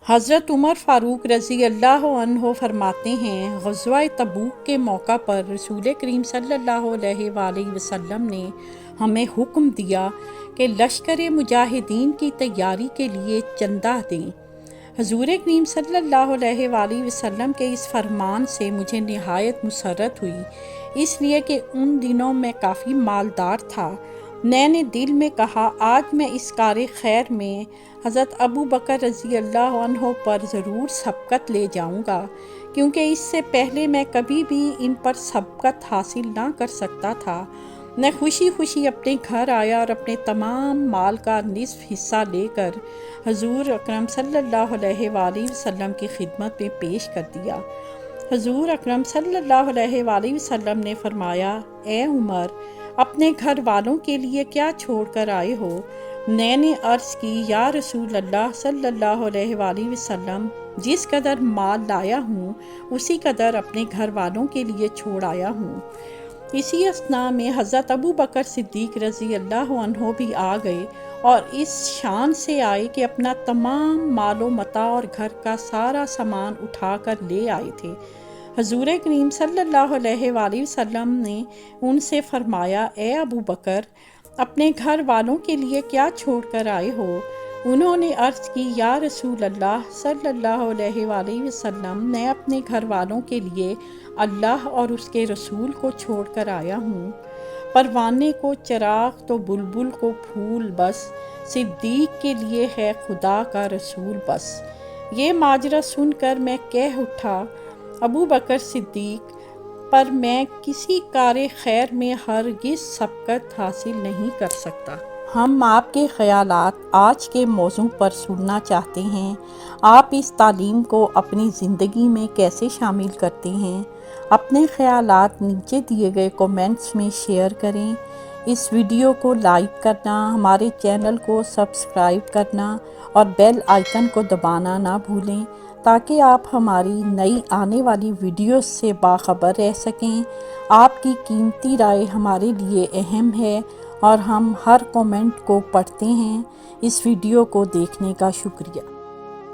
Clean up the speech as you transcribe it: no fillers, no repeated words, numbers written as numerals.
حضرت عمر فاروق رضی اللہ عنہ فرماتے ہیں، غزوہ تبوک کے موقع پر رسول کریم صلی اللہ علیہ وآلہ وسلم نے ہمیں حکم دیا کہ لشکر مجاہدین کی تیاری کے لیے چندہ دیں۔ حضور کریم صلی اللہ علیہ وآلہ وسلم کے اس فرمان سے مجھے نہایت مسرت ہوئی، اس لیے کہ ان دنوں میں کافی مالدار تھا۔ میں نے دل میں کہا آج میں اس کار خیر میں حضرت ابو بکر رضی اللہ عنہ پر ضرور سبقت لے جاؤں گا، کیونکہ اس سے پہلے میں کبھی بھی ان پر سبقت حاصل نہ کر سکتا تھا۔ میں خوشی خوشی اپنے گھر آیا اور اپنے تمام مال کا نصف حصہ لے کر حضور اکرم صلی اللہ علیہ وآلہ وسلم کی خدمت میں پیش کر دیا۔ حضور اکرم صلی اللہ علیہ وآلہ وسلم نے فرمایا، اے عمر، اپنے گھر والوں کے لیے کیا چھوڑ کر آئے ہو؟ میں نے عرض کی، یا رسول اللہ صلی اللہ علیہ وآلہ وسلم، جس قدر مال لایا ہوں اسی قدر اپنے گھر والوں کے لیے چھوڑ آیا ہوں۔ اسی اثناء میں حضرت ابو بکر صدیق رضی اللہ عنہ بھی آ گئے اور اس شان سے آئے کہ اپنا تمام مال و متاع اور گھر کا سارا سامان اٹھا کر لے آئے تھے۔ حضور کریم صلی اللہ علیہ وآلہ وسلم نے ان سے فرمایا، اے ابو بکر، اپنے گھر والوں کے لیے کیا چھوڑ کر آئے ہو؟ انہوں نے عرض کی، یا رسول اللہ صلی اللہ علیہ وآلہ وسلم، میں اپنے گھر والوں کے لیے اللہ اور اس کے رسول کو چھوڑ کر آیا ہوں۔ پروانے کو چراغ تو بلبل کو پھول بس، صدیق کے لیے ہے خدا کا رسول بس۔ یہ ماجرا سن کر میں کہہ اٹھا، ابو بکر صدیق، پر میں کسی کار خیر میں ہرگز سبقت حاصل نہیں کر سکتا۔ ہم آپ کے خیالات آج کے موضوع پر سننا چاہتے ہیں۔ آپ اس تعلیم کو اپنی زندگی میں کیسے شامل کرتے ہیں؟ اپنے خیالات نیچے دیے گئے کومنٹس میں شیئر کریں۔ اس ویڈیو کو لائک کرنا، ہمارے چینل کو سبسکرائب کرنا اور بیل آئیکن کو دبانا نہ بھولیں، تاکہ آپ ہماری نئی آنے والی ویڈیوز سے باخبر رہ سکیں۔ آپ کی قیمتی رائے ہمارے لیے اہم ہے اور ہم ہر کومنٹ کو پڑھتے ہیں۔ اس ویڈیو کو دیکھنے کا شکریہ۔